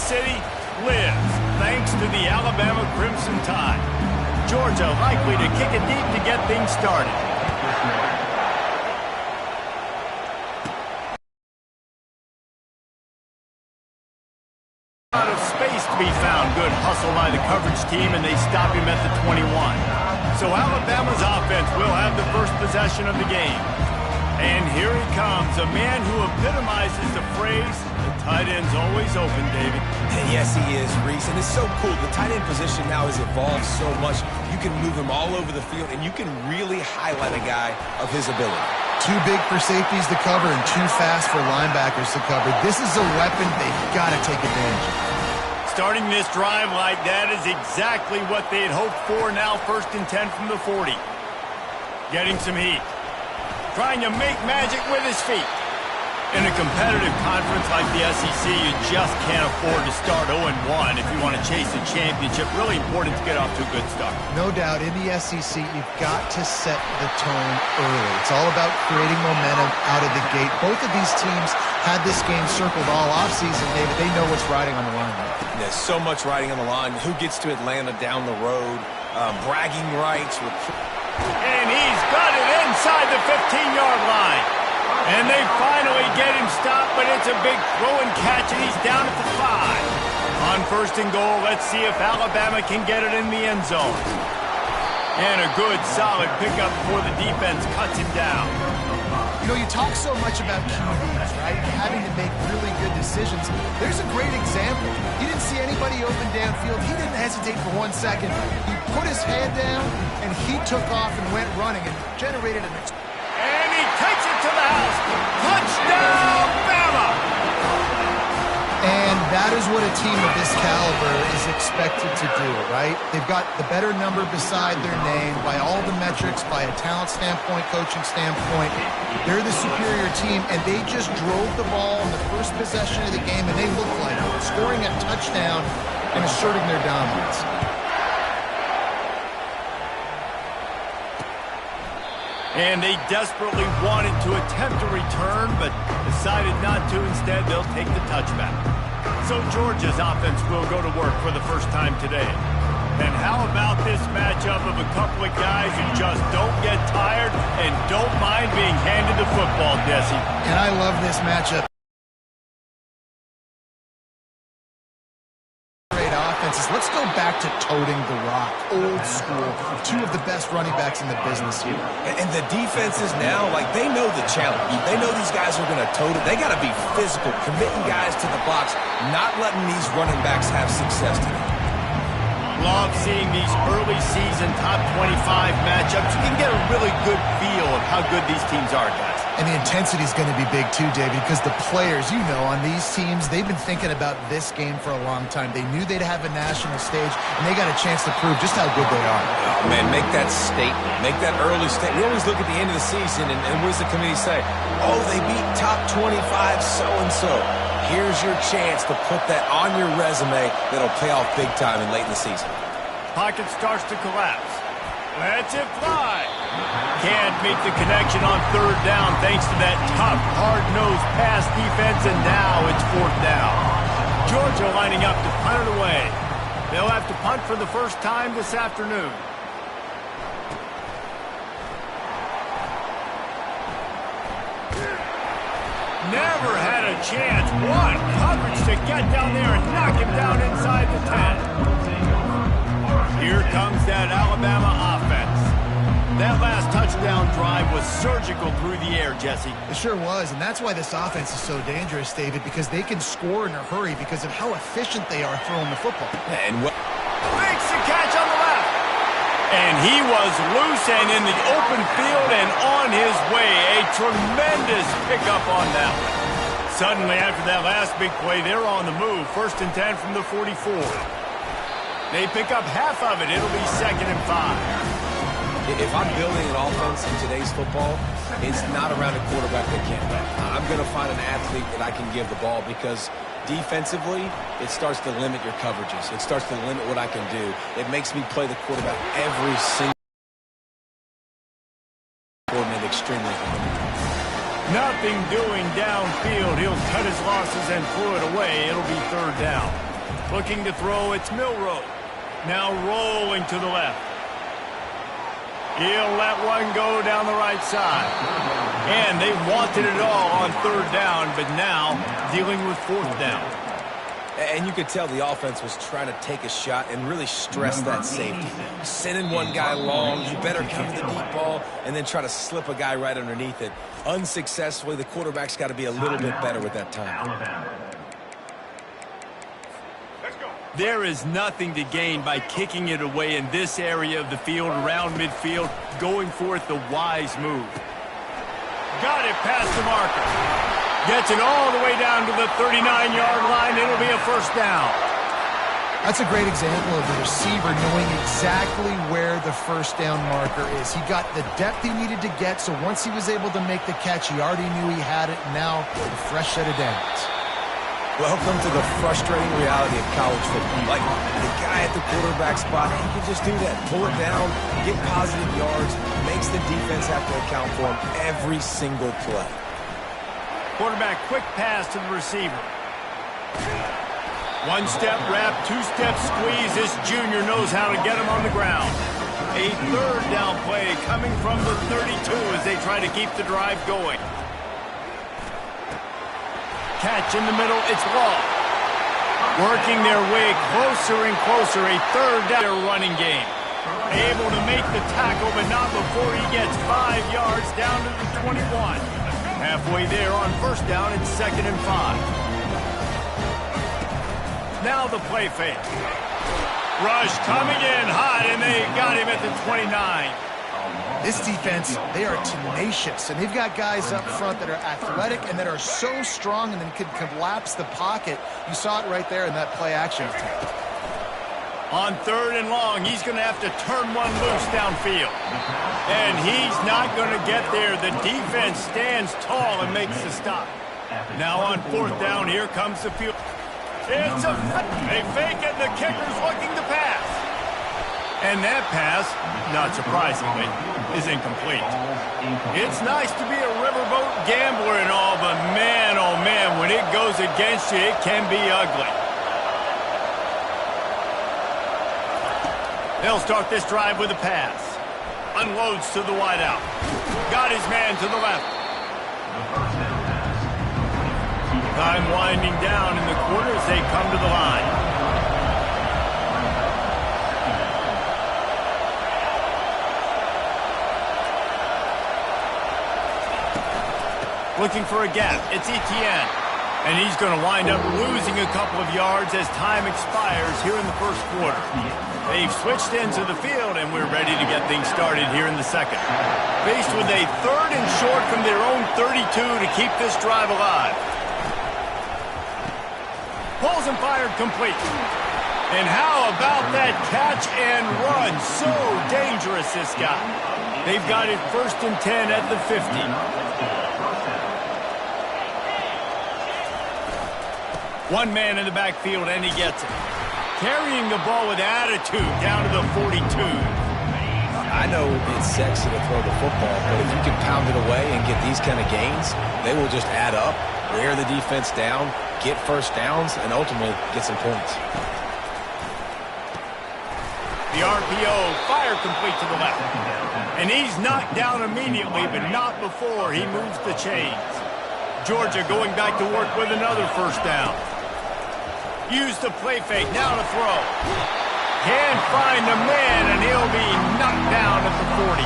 City lives thanks to the Alabama Crimson Tide. Georgia likely to kick it deep to get things started. Out of space to be found. Good hustle by the coverage team, and they stop him at the 21. So Alabama's offense will have the first possession of the game. And here he comes, a man who epitomizes the phrase, the tight end's always open, David. And yes, he is, Reese, and it's so cool. The tight end position now has evolved so much. You can move him all over the field, and you can really highlight a guy of his ability. Too big for safeties to cover and too fast for linebackers to cover. This is a weapon they've got to take advantage of. Starting this drive like that is exactly what they had hoped for. Now 1st and 10 from the 40. Getting some heat. Trying to make magic with his feet. In a competitive conference like the SEC, you just can't afford to start 0-1 if you want to chase a championship. Really important to get off to a good start. No doubt, in the SEC, you've got to set the tone early. It's all about creating momentum out of the gate. Both of these teams had this game circled all offseason, David. They know what's riding on the line. There's so much riding on the line. Who gets to Atlanta down the road? Bragging rights. And he's got it inside the 15-yard line. And they finally get him stopped, but it's a big throw and catch, and he's down at the 5. On 1st and goal, let's see if Alabama can get it in the end zone. And a good, solid pickup before the defense cuts him down. You know, you talk so much about QBs, right? Having to make really good decisions. There's a great example. He didn't see anybody open downfield. He didn't hesitate for 1 second. He put his head down, and he took off and went running and generated an... And he takes it to the house. Touchdown, Bama! And that is what a team of this caliber is expected to do, right? They've got the better number beside their name by all the metrics, by a talent standpoint, coaching standpoint. They're the superior team, and they just drove the ball in the first possession of the game, and they looked like it, scoring a touchdown and asserting their dominance. And they desperately wanted to attempt a return, but decided not to. Instead, they'll take the touchback. So Georgia's offense will go to work for the first time today. And how about this matchup of a couple of guys who just don't get tired and don't mind being handed the football, Desi? And I love this matchup. Let's go back to toting the rock, old school. 2 of the best running backs in the business here. And the defenses now, like, they know the challenge. They know these guys are going to tote it. They got to be physical, committing guys to the box, not letting these running backs have success today. Love seeing these early season top 25 matchups. You can get a really good feel of how good these teams are, guys. And the intensity is going to be big too, David, because the players, you know, on these teams, they've been thinking about this game for a long time. They knew they'd have a national stage, and they got a chance to prove just how good they are. Oh, man, make that statement. Make that early statement. We always look at the end of the season, and what does the committee say? Oh, they beat top 25 so-and-so. Here's your chance to put that on your resume that'll pay off big time and late in the season. Pocket starts to collapse. Lets it fly. Can't make the connection on 3rd down thanks to that tough, hard-nosed pass defense, and now it's 4th down. Georgia lining up to punt it away. They'll have to punt for the first time this afternoon. Never had a chance. What coverage to get down there and knock him down inside the 10. Here comes that Alabama offense. That last touchdown drive was surgical through the air, Jesse. It sure was, and that's why this offense is so dangerous, David, because they can score in a hurry because of how efficient they are throwing the football. And what makes the catch on the left. And he was loose and in the open field and on his way. A tremendous pickup on that one. Suddenly, after that last big play, they're on the move. 1st and 10 from the 44. They pick up half of it. It'll be 2nd and 5. If I'm building an offense in today's football, it's not around a quarterback that can't run. I'm going to find an athlete that I can give the ball because defensively, it starts to limit your coverages. It starts to limit what I can do. It makes me play the quarterback every single coordinate extremely hard. Nothing doing downfield. He'll cut his losses and throw it away. It'll be 3rd down. Looking to throw, it's Milrow. Now rolling to the left. He'll let one go down the right side. And they wanted it all on third down, but now dealing with fourth down. And you could tell the offense was trying to take a shot and really stress that safety. Sending one guy long, you better cover the deep ball, and then try to slip a guy right underneath it. Unsuccessfully, the quarterback's got to be a little bit better with that time. There is nothing to gain by kicking it away in this area of the field, around midfield, going for it the wise move. Got it past the marker. Gets it all the way down to the 39-yard line. It'll be a first down. That's a great example of the receiver knowing exactly where the first down marker is. He got the depth he needed to get, so once he was able to make the catch, he already knew he had it, and now a fresh set of downs. Welcome to the frustrating reality of college football. Like, the guy at the quarterback spot, he can just do that. Pull it down, get positive yards, makes the defense have to account for him every single play. Quarterback quick pass to the receiver. One-step wrap, two-step squeeze. This junior knows how to get him on the ground. A third down play coming from the 32 as they try to keep the drive going. Catch in the middle, it's long. Working their way closer and closer, a third down running game. Able to make the tackle, but not before he gets 5 yards down to the 21. Halfway there on first down, it's 2nd and 5. Now the play fake. Rush coming in hot, and they got him at the 29. This defense, they are tenacious, and they've got guys up front that are athletic and that are so strong and then can collapse the pocket. You saw it right there in that play action attempt. On 3rd and long, he's going to have to turn one loose downfield. And he's not going to get there. The defense stands tall and makes the stop. Now on 4th down, here comes the field. It's they fake it, the kicker's looking to pass. And that pass, not surprisingly, is incomplete. It's nice to be a riverboat gambler and all, but man, oh man, when it goes against you, it can be ugly. They'll start this drive with a pass. Unloads to the wideout. Got his man to the left. Time winding down in the quarter as they come to the line. Looking for a gap. It's Etienne. And he's going to wind up losing a couple of yards as time expires here in the first quarter. They've switched into the field, and we're ready to get things started here in the second. Faced with a 3rd and short from their own 32 to keep this drive alive. Pulls and fired complete. And how about that catch and run? So dangerous, this guy. They've got it 1st and 10 at the 50. One man in the backfield, and he gets it. Carrying the ball with attitude down to the 42. I know it's sexy to throw the football, but if you can pound it away and get these kind of gains, they will just add up, wear the defense down, get first downs, and ultimately get some points. The RPO, fire complete to the left. And he's knocked down immediately, but not before he moves the chains. Georgia going back to work with another first down. Use the play fake, now to throw. Can't find the man, and he'll be knocked down at the 40.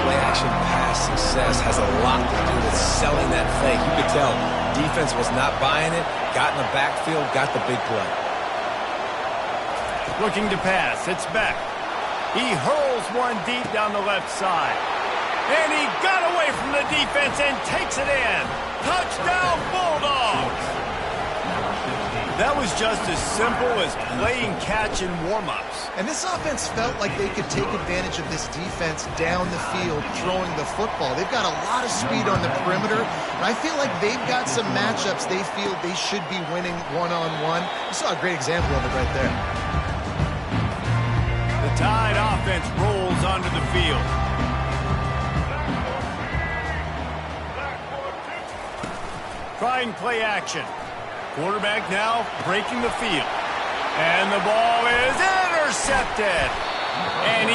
Play-action pass success has a lot to do with selling that fake. You could tell defense was not buying it, got in the backfield, got the big play. Looking to pass, it's Beck. He hurls one deep down the left side. And he got away from the defense and takes it in. Touchdown, Bulldogs! That was just as simple as playing catch in warm-ups. And this offense felt like they could take advantage of this defense down the field, throwing the football. They've got a lot of speed on the perimeter, and I feel like they've got some matchups they feel they should be winning one-on-one. You saw a great example of it right there. The Tide offense rolls onto the field. Trying play action. Quarterback now breaking the field. And the ball is intercepted. And